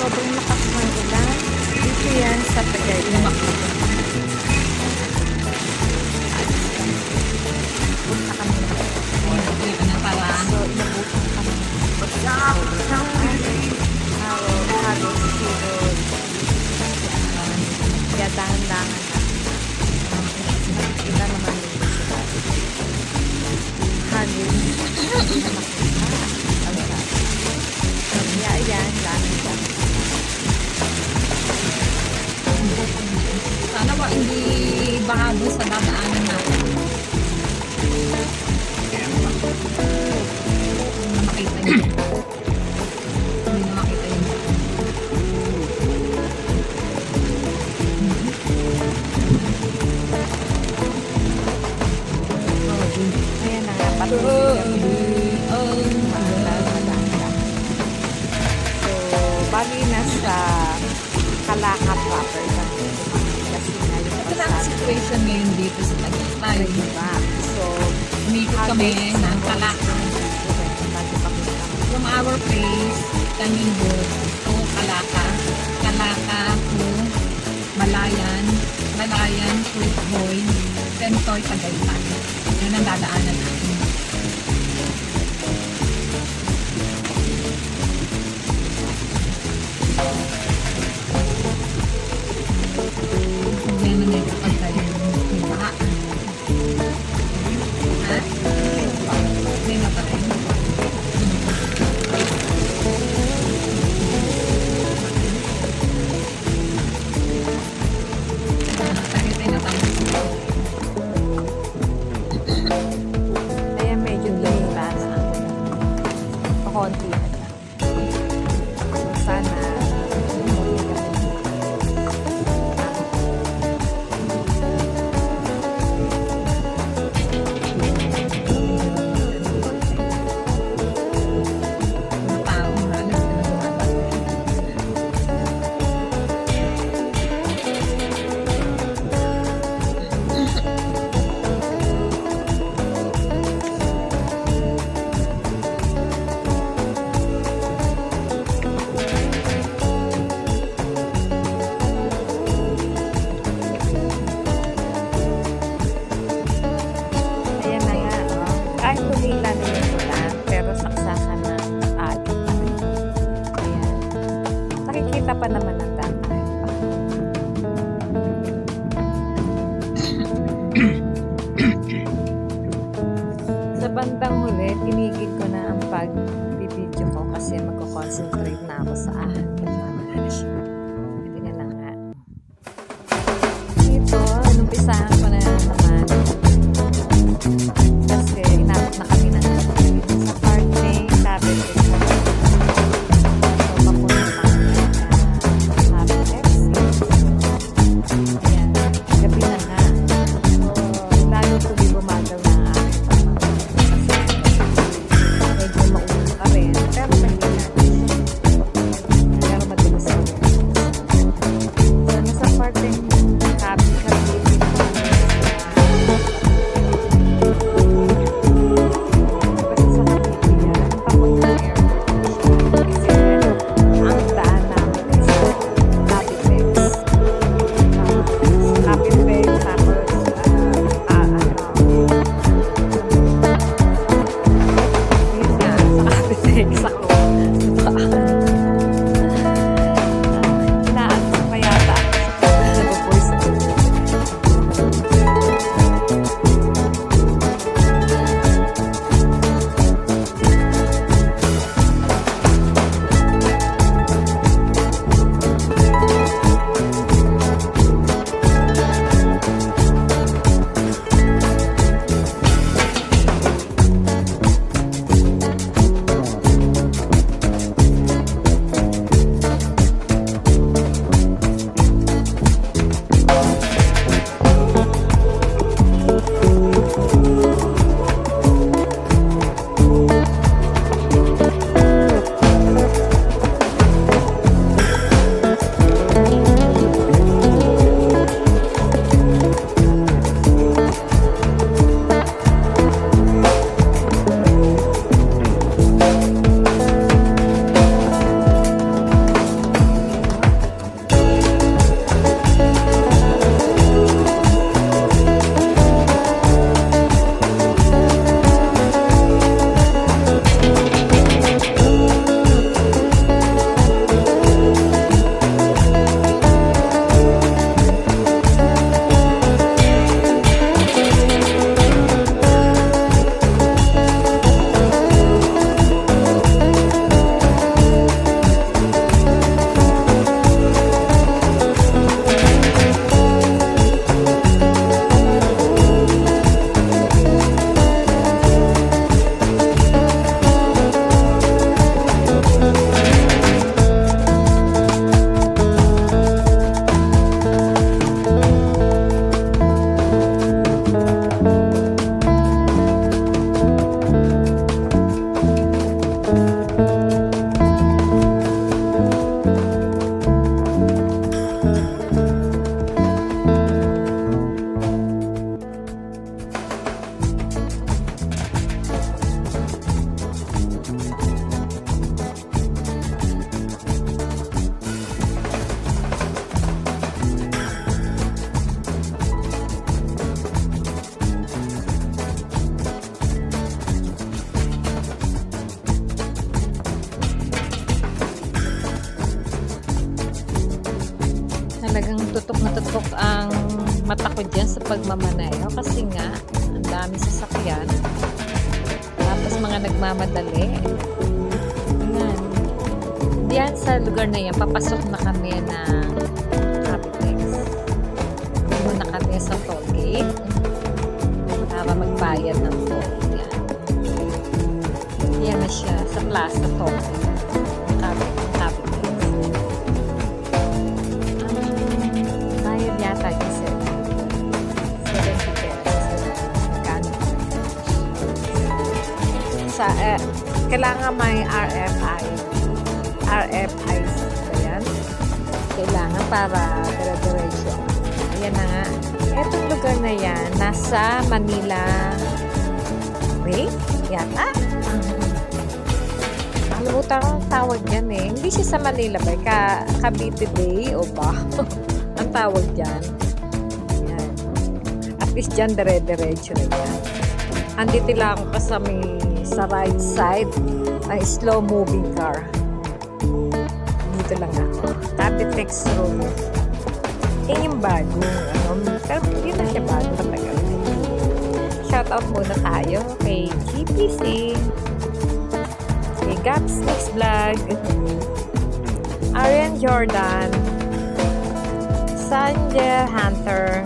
sobrang lakas ng ulan. Dito yan sa Tagaytay. Punta kami na. So, inabutan kami. Halos sunod. Kaya dahan-dahan na. Kita naman yung sila. Halos. Hindi na makita. Kaya ayan, dami-dami. Sana ba hindi bahado sa dadaanan natin. Hindi na makita yun. Hindi na makita yun. Ayan na nga, patuloy kami. So, bali nasa Calaka proper kami. Kasi nga yung Ito na ang situation ngayon dito sa Tagaytay. diba? So, Umikot kami ng Calaka. From our place, Tanimbo to Calaka. Calaka to Malayan. Malayan to Boy. Tentoy, Tagaytay. Yan ang dadaanan natin. Problema na ito pag tayo may baha. Ha? Hindi na pa rin. Tagaytay na tayo. ayan medyo tumila na. Pakonti na lang. So, sana umuwi kami. Mga tao, halos pinag-umaga. Ayan na nga, oh. Kahit tumila na yung ulan, pero saksakan na agad pa rin. Ayan. Nakikita pa naman ang dami. Sa bandang huli, tinigil ko na ang pag-video ko kasi magko-concentrate na ako sa akin. Hindi na lang nga. Dito, inumpisahan ko na naman. Kasi inabot na kami ng sa parking, sabi ko. So, papunta pa kami sa FC. Ayan, gabi na nga. So, lalo tuloy bumagal na ang aking pagmamahal. Kasi medyo maulan pa rin. Pero mahina. Pero madalas pa rin. Talagang tutok na tutok ang mata ko dyan sa pagmamaneho kasi nga, ang dami sasakyan. Tapos mga nagmamadali. Ayan. Diyan sa lugar na yan, papasok na kami ng Capitex. Muna kami sa toll gate para magbayad ng toll. Yan. Yan na siya sa Plaza Toll. Capitex. Bayad yata yung 70 pesos. Magkano? Kailangan may RFI. RFI ba yan? Kailangan para dire-diretso. Ayan na nga. Etong lugar na yan, nasa Manila Bay? Yata? Nakalimutan ko ang tawag yan eh. Hindi siya sa Manila Bay. Cavite Bay o ba? Ang tawag dyan. Ayan. At least dyan dire-diretso na yan. Andito lang ako sa right side ay slow moving car. Dito lang ako. Capitex Road. Yan yung bago. Pero hindi na siya bago. Matagal na. Shoutout muna tayo kay GPC. Kay Gaps Mix Vlog. Arian Jordan. Sanjay Hunter.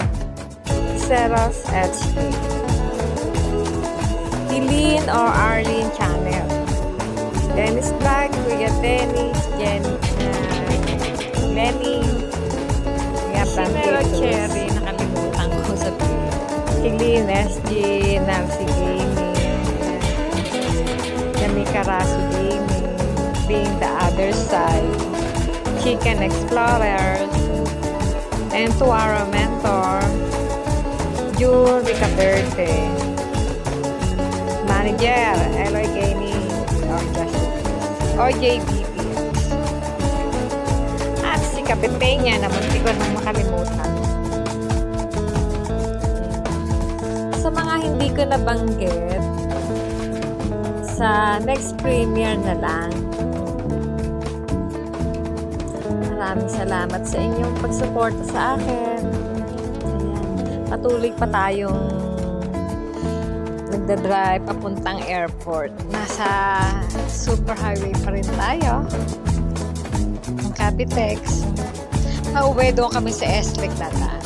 Seros HK. Eileen or Arlene Channel. Dennis Vlog, Kuya Dennis, Lenny, Sinero Cherry, nakalimutan ko sabihin. Eileen, SG, Nancy Gaming, Yami Karasu Gaming, Being the Other Side, Chicken Explorers, and to our mentor, June Ricaberte, Manager, Eloy Gaming, or JBPS. At si Kapitenya na munti ko nang makalimutan. Sa mga hindi ko nabanggit, sa next premiere na lang. Maraming salamat sa inyong pagsuporta sa akin. Ayan. Patuloy pa tayong nagdadrive papuntang airport. Nasa superhighway pa rin tayo. Ang Capitex. Pauwi doon kami sa SLEC dadaan.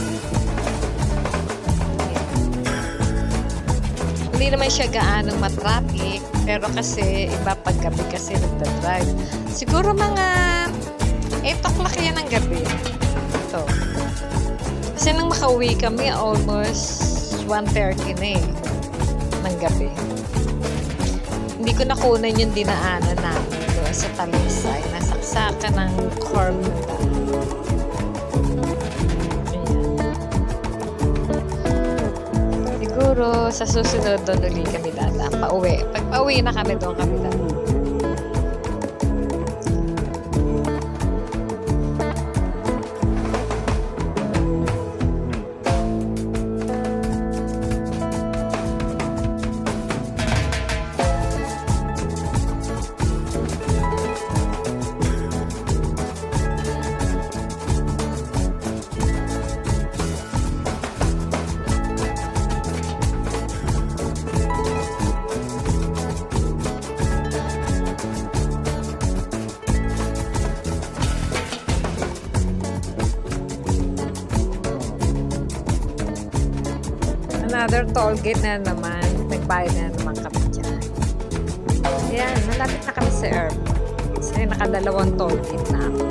Hindi naman siya gaanong matraffic, pero kasi iba paggabi kasi nagdadrive. Siguro mga 8 o'clock yan ng gabi. Ito. Kasi nang makauwi kami, almost 1:30 na eh. Ng gabi. Hindi ko nakunan yung dinaanan namin doon sa Talisay. Nasaksakan ng Cormunda. Ayan. Siguro sa susunod doon ulit kami dadaan. Pauwi. Pag pauwi na kami doon kami dadaan. Another toll gate na naman. Nagbayad na naman kami dyan. Ayan, malapit na kami sa airport. Kasi nakadalawang toll gate na ako.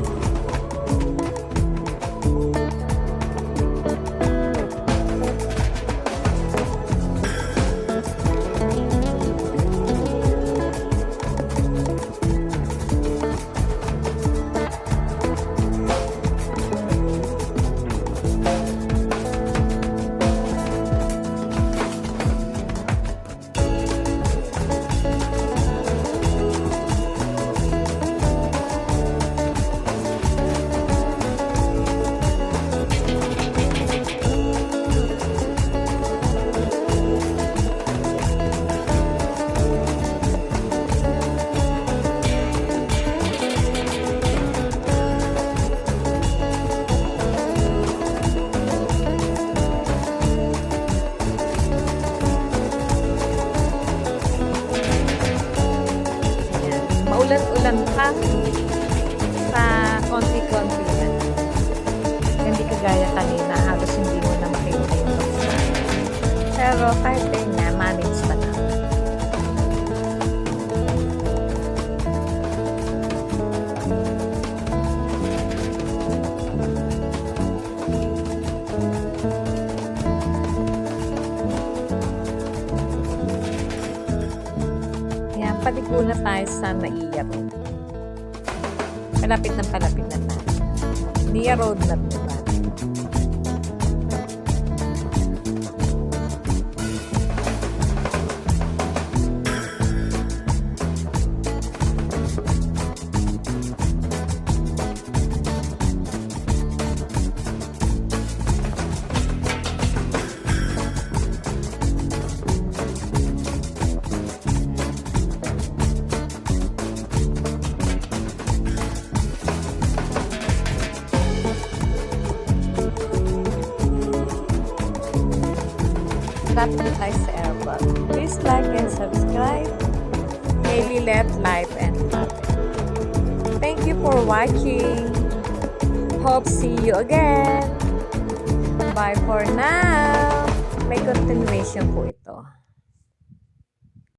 Pero kahit ganyan, manage pa naman. Ayan, paliko na tayo sa Naiya Road. Palapit na tayo. Nia Road na po ba? Malapit na tayo sa Airbag. Please like and subscribe. Kay Lilet Life and Habit. Thank you for watching. Hope see you again. Bye for now. May continuation po ito.